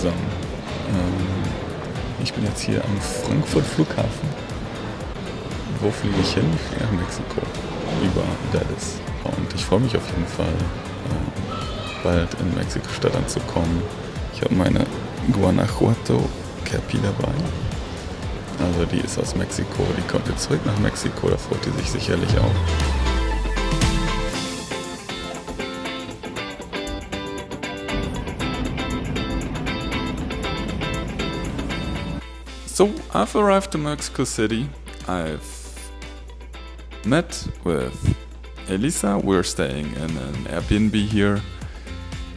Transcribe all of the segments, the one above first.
zusammen. Ich bin jetzt hier am Frankfurt Flughafen. Wo fliege ich hin? Ich fliege nach Mexiko, über Dallas. Und ich freue mich auf jeden Fall, bald in Mexiko-Stadt anzukommen. Ich habe meine Guanajuato Cappy dabei. Also die ist aus Mexiko, die kommt jetzt zurück nach Mexiko, da freut die sich sicherlich auch. So, I've arrived in Mexico City. I've met with Elisa. We're staying in an Airbnb here,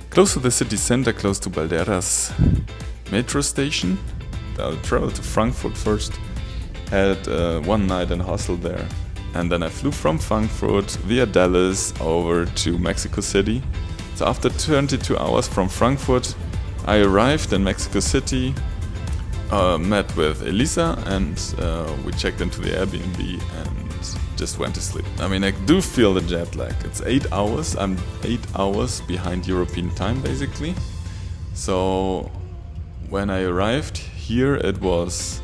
close to the city center, close to Balderas metro station. I'll travel to Frankfurt first. Had one night in a hostel there. And then I flew from Frankfurt via Dallas over to Mexico City. So after 22 hours from Frankfurt, I arrived in Mexico City. Met with Elisa and we checked into the Airbnb and just went to sleep. I mean, I do feel the jet lag. It's 8 hours. I'm 8 hours behind European time, basically. So when I arrived here, it was,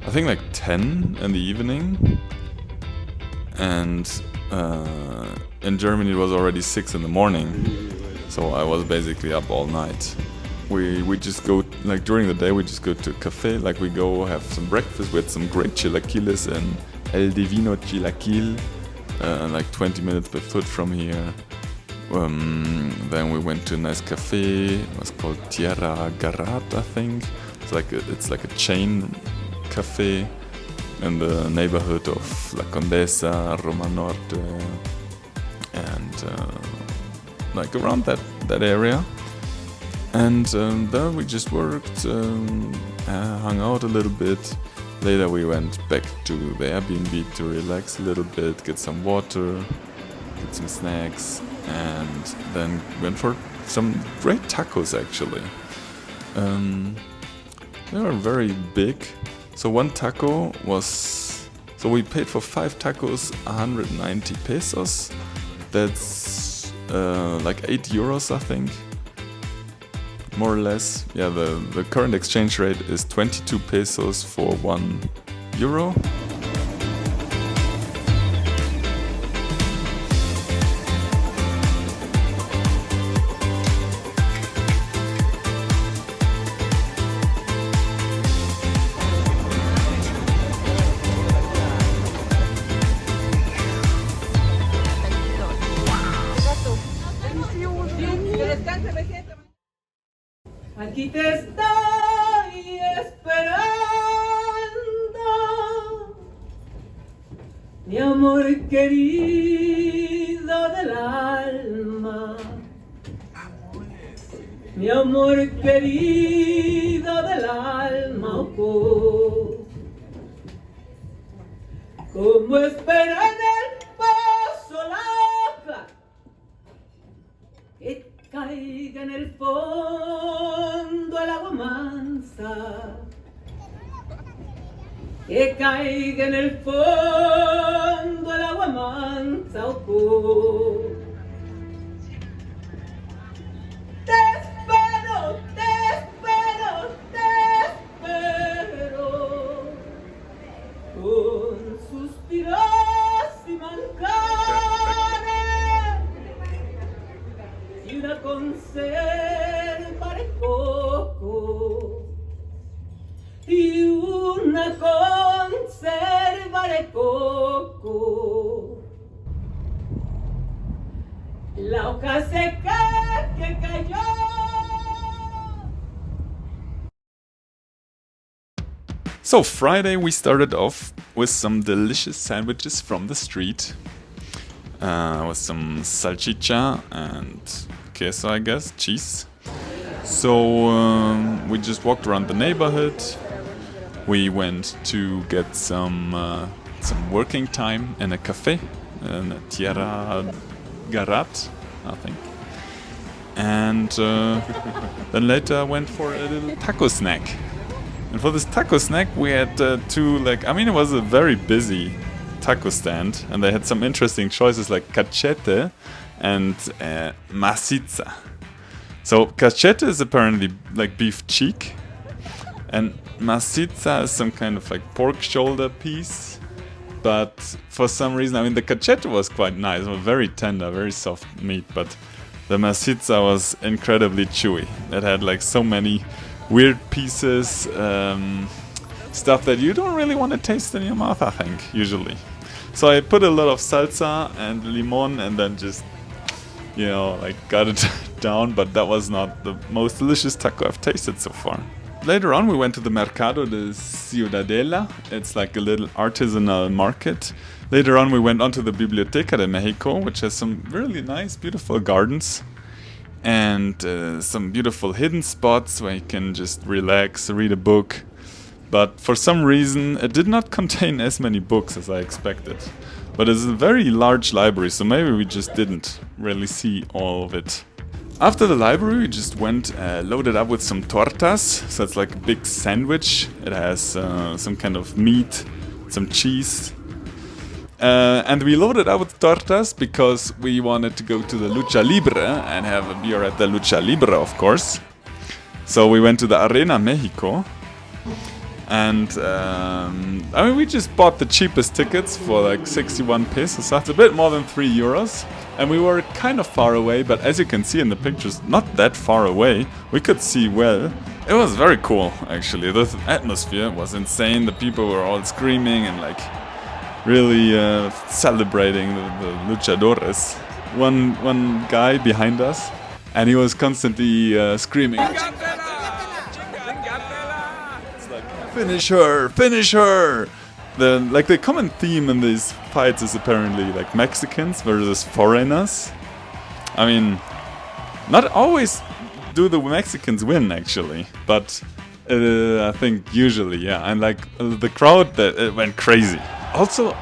I think, like 10 in the evening. And in Germany, it was already 6 in the morning. So I was basically up all night. We just go, like during the day, we just go to a cafe, like we go have some breakfast with some great chilaquiles in El Divino Chilaquil, like 20 minutes by foot from here. Then we went to a nice cafe, it was called Tierra Garat, I think. It's like a chain cafe in the neighborhood of La Condesa, Roma Norte, and like around that area. And there we just worked, hung out a little bit. Later we went back to the Airbnb to relax a little bit, get some water, get some snacks, and then went for some great tacos actually. They were very big. So one taco was, so we paid for 5 tacos 190 pesos. That's like 8 euros, I think. More or less. Yeah, the current exchange rate is 22 pesos for 1 euro. Aquí te estoy esperando, mi amor querido del alma, mi amor querido del alma, oh, como espera en el pozo la que caiga en el fondo el agua mansa, que caiga en el fondo el agua mansa, oh. Te espero, te espero, te espero, con suspiros y manjares y una conserva de coco, y una conserva de coco, la hoja seca que cayó. So Friday we started off with some delicious sandwiches from the street. With some salchicha and queso, I guess, cheese. So we just walked around the neighborhood. We went to get some working time in a cafe, in a Tierra Garat, I think. And then later went for a little taco snack. And for this taco snack we had it was a very busy taco stand, and they had some interesting choices like cachete and maciza. So cachete is apparently like beef cheek, and maciza is some kind of like pork shoulder piece. But for some reason, I mean, the cachete was quite nice, it was very tender, very soft meat, but the maciza was incredibly chewy. It had like so many weird pieces, stuff that you don't really want to taste in your mouth, I think, usually. So I put a lot of salsa and limon and then just, you know, like got it down, but that was not the most delicious taco I've tasted so far. Later on we went to the Mercado de Ciudadela. It's like a little artisanal market. Later on we went on to the Biblioteca de Mexico, which has some really nice, beautiful gardens. And some beautiful hidden spots where you can just relax, read a book. But for some reason it did not contain as many books as I expected. But it's a very large library, so maybe we just didn't really see all of it. After the library we just went loaded up with some tortas. So it's like a big sandwich. It has some kind of meat, some cheese. And we loaded up with tortas because we wanted to go to the Lucha Libre and have a beer at the Lucha Libre, of course. So we went to the Arena Mexico. And I mean, we just bought the cheapest tickets for like 61 pesos. So that's a bit more than 3 euros. And we were kind of far away, but as you can see in the pictures, not that far away. We could see well. It was very cool, actually. The atmosphere was insane. The people were all screaming and like really celebrating the luchadores. One guy behind us, and he was constantly screaming, it's like, finish her, finish her! The common theme in these fights is apparently like Mexicans versus foreigners. I mean, not always do the Mexicans win actually, but I think usually, yeah. And like the crowd that it went crazy. Also,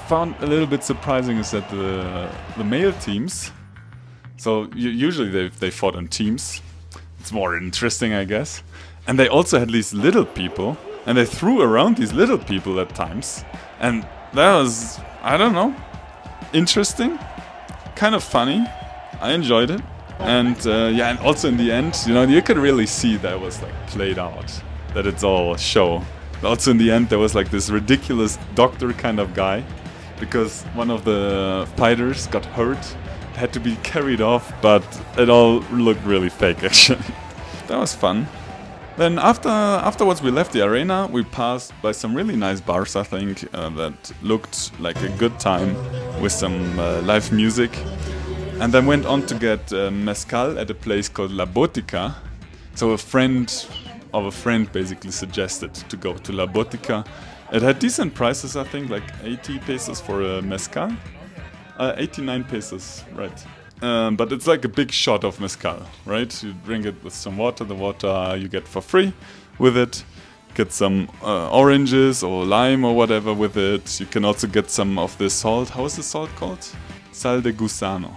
found a little bit surprising is that the male teams, so usually they fought on teams. It's more interesting, I guess. And they also had these little people, and they threw around these little people at times. And that was, I don't know, interesting, kind of funny. I enjoyed it. And yeah, and also in the end, you know, you could really see that it was like played out, that it's all a show. Also in the end there was like this ridiculous doctor kind of guy, because one of the fighters got hurt, had to be carried off, but it all looked really fake actually. That was fun. Then afterwards we left the arena. We passed by some really nice bars, I think, that looked like a good time with some live music. And then went on to get Mezcal at a place called La Botica. So a friend of a friend basically suggested to go to La Botica. It had decent prices, I think, like 80 pesos for a Mezcal. 89 pesos, right. But it's like a big shot of Mezcal, right? You drink it with some water, the water you get for free with it. Get some oranges or lime or whatever with it. You can also get some of the salt. How is the salt called? Sal de gusano.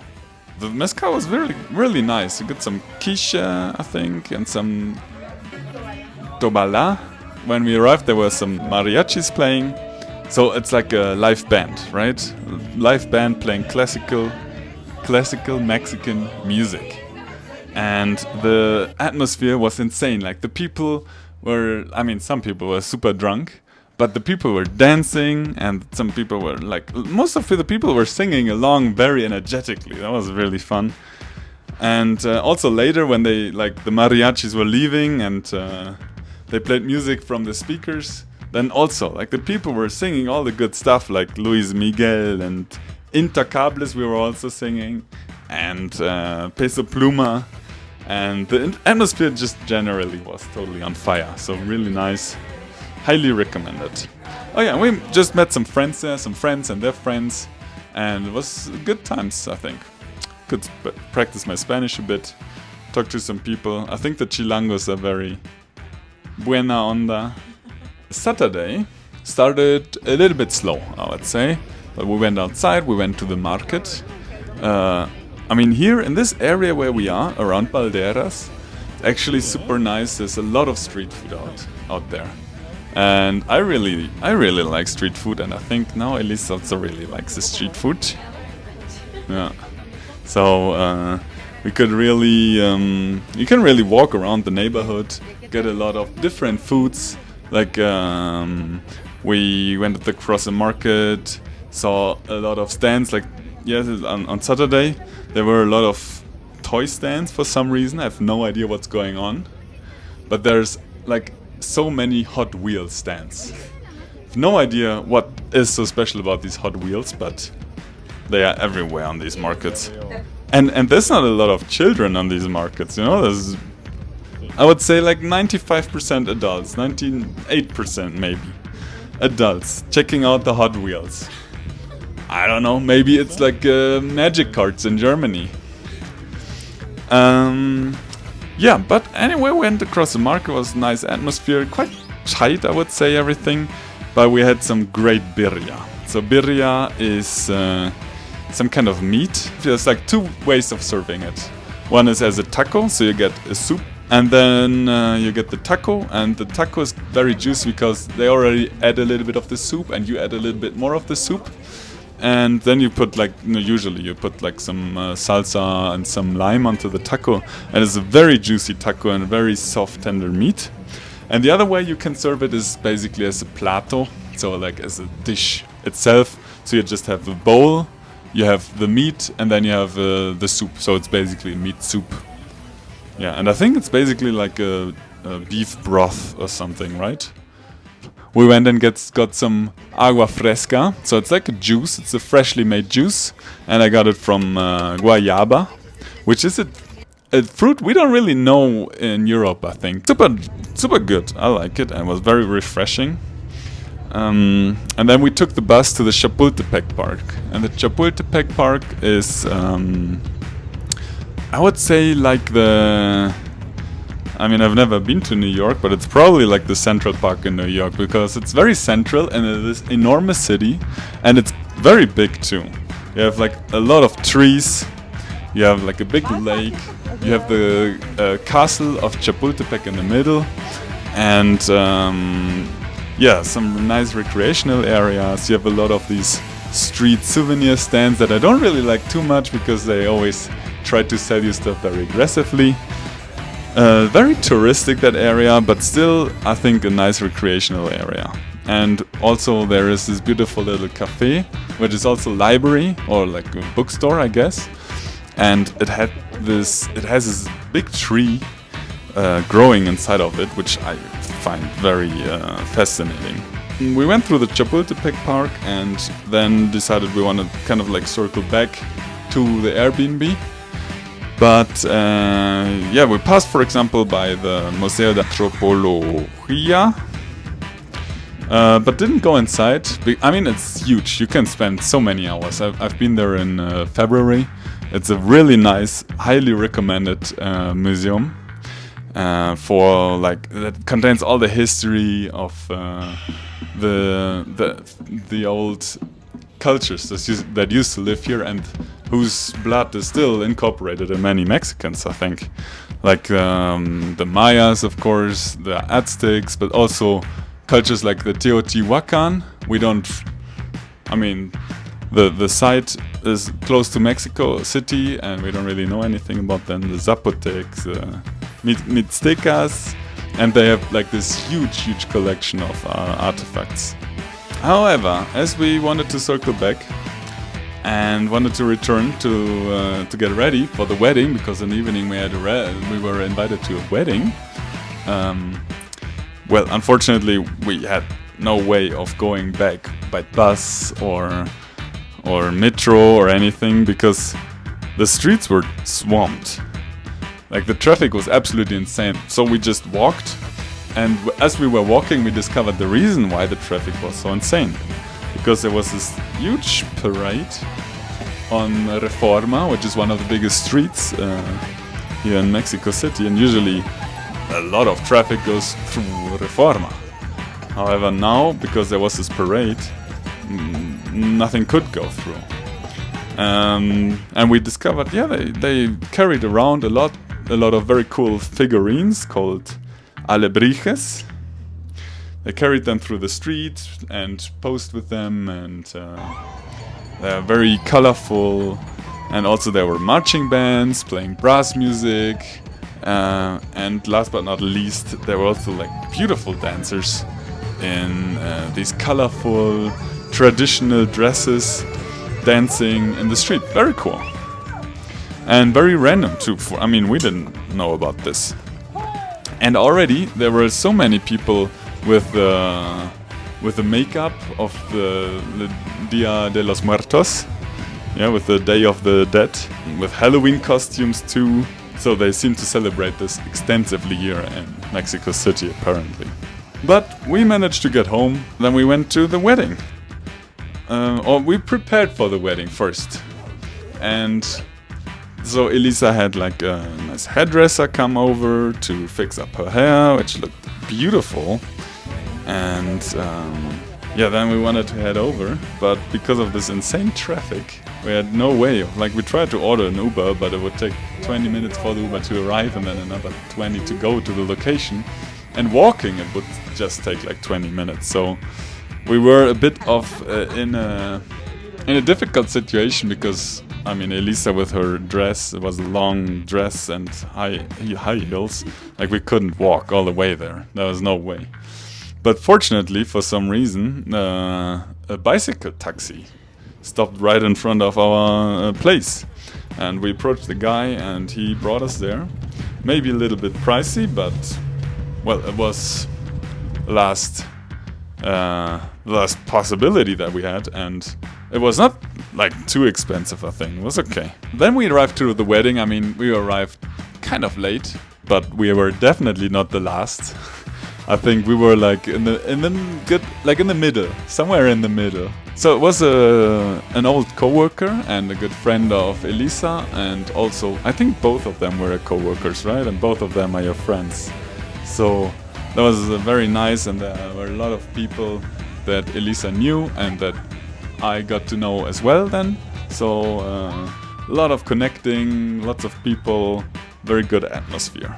The Mezcal was really, really nice. You get some quiche, I think, and some tobala. When we arrived, there were some mariachis playing. So it's like a live band, right? Live band playing classical Mexican music. And the atmosphere was insane. Like the people were, I mean, some people were super drunk, but the people were dancing, and some people were like, most of the people were singing along very energetically. That was really fun. And also later when they, like, the mariachis were leaving and they played music from the speakers, then also, like, the people were singing all the good stuff, like Luis Miguel and Intacables we were also singing, and Peso Pluma, and the atmosphere just generally was totally on fire. So really nice, highly recommended. Oh yeah, we just met some friends there, some friends and their friends, and it was good times, I think. Could practice my Spanish a bit, talk to some people. I think the Chilangos are very buena onda. Saturday started a little bit slow, I would say. But we went outside, we went to the market. I mean, here in this area where we are, around Balderas, it's actually super nice. There's a lot of street food out there. And I really like street food, and I think now Elisa also really likes the street food. Yeah. So We could really, you can really walk around the neighborhood, get a lot of different foods. Like we went across the market, saw a lot of stands. Like yes, on Saturday there were a lot of toy stands for some reason. I have no idea what's going on, but there's like so many Hot Wheels stands. No idea what is so special about these Hot Wheels, but they are everywhere on these markets. And there's not a lot of children on these markets, you know. There's, I would say, like 95% adults, 98% maybe adults checking out the Hot Wheels. I don't know, maybe it's like magic cards in Germany. Yeah, but anyway, we went across the market. It was a nice atmosphere, quite tight, I would say, everything. But we had some great birria. So birria is some kind of meat. There's like two ways of serving it. One is as a taco, so you get a soup, and then you get the taco, and the taco is very juicy because they already add a little bit of the soup, and you add a little bit more of the soup, and then you put like, you know, usually you put like some salsa and some lime onto the taco, and it's a very juicy taco and a very soft, tender meat. And the other way you can serve it is basically as a plato, so like as a dish itself. So you just have a bowl, you have the meat, and then you have the soup. So it's basically meat soup. Yeah, and I think it's basically like a beef broth or something, right? We went and got some agua fresca. So it's like a juice, it's a freshly made juice. And I got it from guayaba, which is a fruit we don't really know in Europe, I think. Super good. I like it, and it was very refreshing. And then we took the bus to the Chapultepec Park. And the Chapultepec Park is, I would say, like I mean, I've never been to New York, but it's probably like the Central Park in New York, because it's very central and it is enormous city, and it's very big too. You have like a lot of trees. You have like a big lake. You have the castle of Chapultepec in the middle, and yeah, some nice recreational areas. You have a lot of these street souvenir stands that I don't really like too much because they always try to sell you stuff very aggressively. Very touristic, that area, but still I think a nice recreational area. And also there is this beautiful little cafe, which is also library or like a bookstore, I guess. And it has this big tree growing inside of it, which I find very fascinating. We went through the Chapultepec Park and then decided we want to kind of like circle back to the Airbnb. But yeah, we passed, for example, by the Museo de Antropología, but didn't go inside. I mean, it's huge. You can spend so many hours. I've been there in February. It's a really nice, highly recommended museum for like that contains all the history of the old cultures that used to live here and whose blood is still incorporated in many Mexicans, I think. Like the Mayas, of course, the Aztecs, but also cultures like the Teotihuacan. The site is close to Mexico City, and we don't really know anything about them. The Zapotecs, Mixtecas, and they have like this huge collection of artifacts. However, as we wanted to circle back and wanted to return to get ready for the wedding, because in the evening we were invited to a wedding. Well, unfortunately, we had no way of going back by bus or metro or anything, because the streets were swamped. Like the traffic was absolutely insane. So we just walked, and as we were walking, we discovered the reason why the traffic was so insane. Because there was this huge parade on Reforma, which is one of the biggest streets here in Mexico City, and usually a lot of traffic goes through Reforma. However, now, because there was this parade, nothing could go through. And we discovered, they carried around a lot of very cool figurines called Alebrijes. They carried them through the street and posed with them, and they're very colorful, And also there were marching bands playing brass music. And last but not least, there were also like beautiful dancers in these colorful traditional dresses dancing in the street. Very cool. And very random too. I mean, we didn't know about this. And already there were so many people with the makeup of the Dia de los Muertos. Yeah, with the Day of the Dead. With Halloween costumes too. So they seem to celebrate this extensively here in Mexico City, apparently. But we managed to get home. Then we went to the wedding. Or we prepared for the wedding first. And so Elisa had like a nice hairdresser come over to fix up her hair, which looked beautiful. And yeah, then we wanted to head over. But because of this insane traffic, we had no way. Like, we tried to order an Uber, but it would take 20 minutes for the Uber to arrive and then another 20 to go to the location. And walking, it would just take like 20 minutes. So we were a bit in a difficult situation because, I mean, Elisa with her dress, it was a long dress and high heels. Like, we couldn't walk all the way there. There was no way. But fortunately, for some reason, a bicycle taxi stopped right in front of our place. And we approached the guy and he brought us there. Maybe a little bit pricey, but, well, it was last possibility that we had, and it was not like too expensive, I think. It was okay. Then we arrived to the wedding. I mean, we arrived kind of late, but we were definitely not the last. I think we were like in the middle, somewhere in the middle. So it was an old coworker and a good friend of Elisa, and also I think both of them were coworkers, right? And both of them are your friends. So that was very nice, and there were a lot of people that Elisa knew and that I got to know as well then. So a lot of connecting, lots of people, very good atmosphere.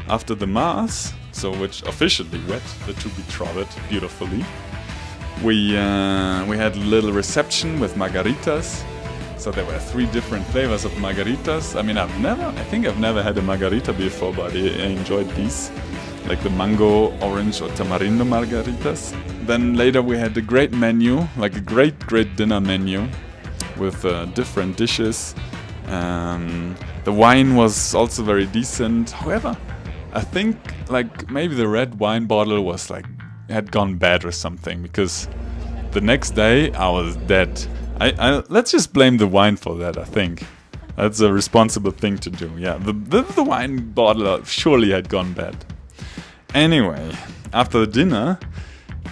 After the mass, so which officially wet the to-be-betrothed beautifully, we had a little reception with margaritas. So there were 3 different flavors of margaritas. I mean, I think I've never had a margarita before, but I enjoyed these, like the mango, orange or tamarindo margaritas. Then later we had a great menu, like a great dinner menu with different dishes. The wine was also very decent. However, I think like maybe the red wine bottle was like had gone bad or something, because the next day I was dead. Let's just blame the wine for that. I think that's a responsible thing to do. Yeah, the wine bottle surely had gone bad. Anyway, after the dinner,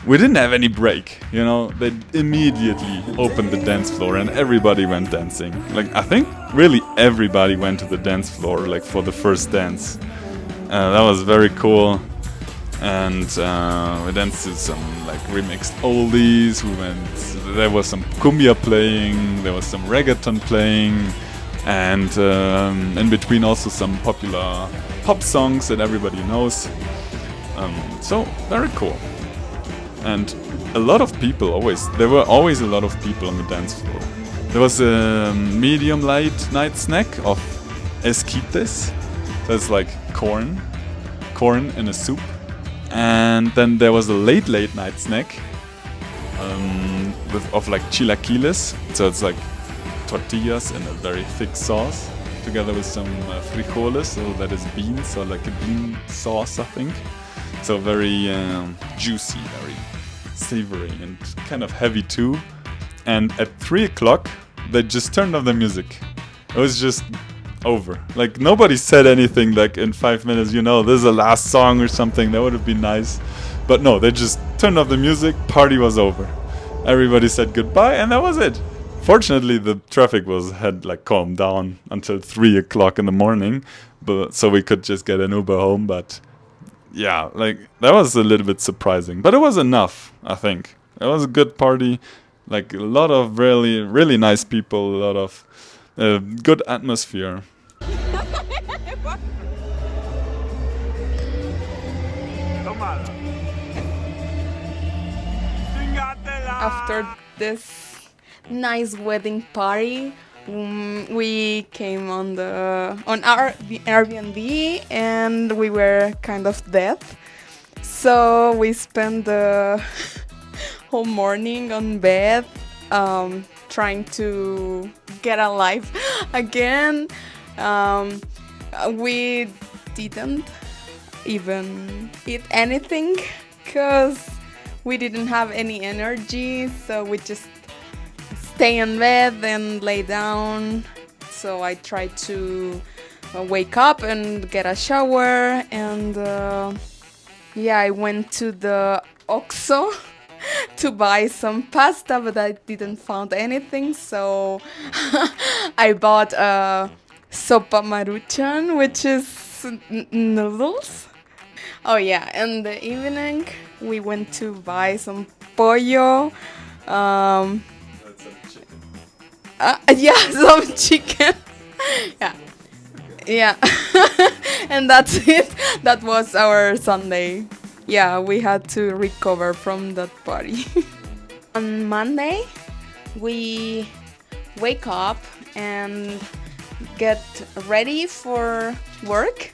we didn't have any break. You know, they immediately opened the dance floor and everybody went dancing. Like, I think really everybody went to the dance floor like for the first dance. That was very cool. And we danced to some like remixed oldies. There was some cumbia playing, there was some reggaeton playing, and in between also some popular pop songs that everybody knows. So very cool. And a lot of people there were always a lot of people on the dance floor. There was a medium light night snack of esquites. That's like corn in a soup. And then there was a late night snack of like chilaquiles. So it's like tortillas in a very thick sauce, together with some frijoles, so that is beans, or like a bean sauce, I think. So very juicy, very savory, and kind of heavy too. And at 3 o'clock, they just turned off the music. It was just over. Like, nobody said anything like in 5 minutes, you know, this is the last song or something. That would have been nice. But no, they just turned off the music, party was over. Everybody said goodbye, and that was it. Fortunately, the traffic had like calmed down until 3 o'clock in the morning, so we could just get an Uber home. But yeah, like, that was a little bit surprising. But it was enough, I think. It was a good party. Like, a lot of really, really nice people, a lot of good atmosphere. After this nice wedding party, We came on our Airbnb and we were kind of dead. So we spent the whole morning on bed, trying to get alive again. We didn't even eat anything because we didn't have any energy, so we just stay in bed and lay down. So I tried to wake up and get a shower, and I went to the Oxxo to buy some pasta, but I didn't find anything, so I bought sopa maruchan, which is noodles. Oh yeah, in the evening we went to buy some pollo. That's some chicken. Yeah, some chicken. Yeah, yeah, and that's it. That was our Sunday. Yeah, we had to recover from that party. On Monday, we wake up and get ready for work.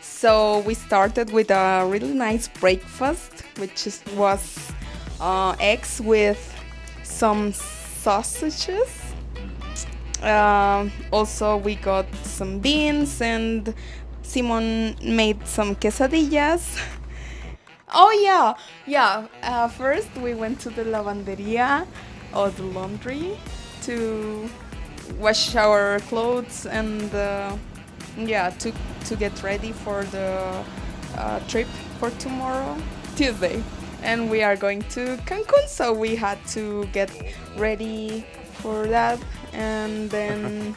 So we started with a really nice breakfast, which was eggs with some sausages. Also, we got some beans, and Simon made some quesadillas. Oh yeah. First we went to the lavanderia or the laundry to wash our clothes and to get ready for the trip for tomorrow, Tuesday. And we are going to Cancun, so we had to get ready for that. And then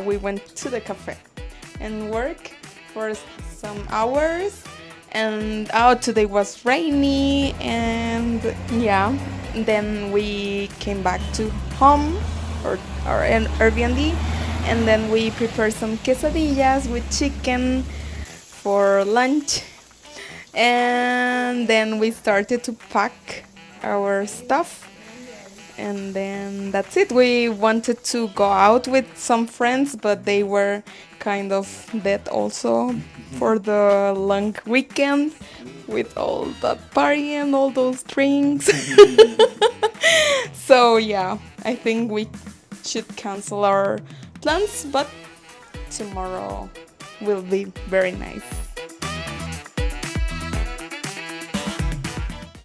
we went to the cafe and work for some hours. And today was rainy, and then we came back to home or our Airbnb, and then we prepared some quesadillas with chicken for lunch, and then we started to pack our stuff. And then that's it. We wanted to go out with some friends, but they were kind of dead also for the long weekend with all that party and all those drinks. So I think we should cancel our plans, but tomorrow will be very nice.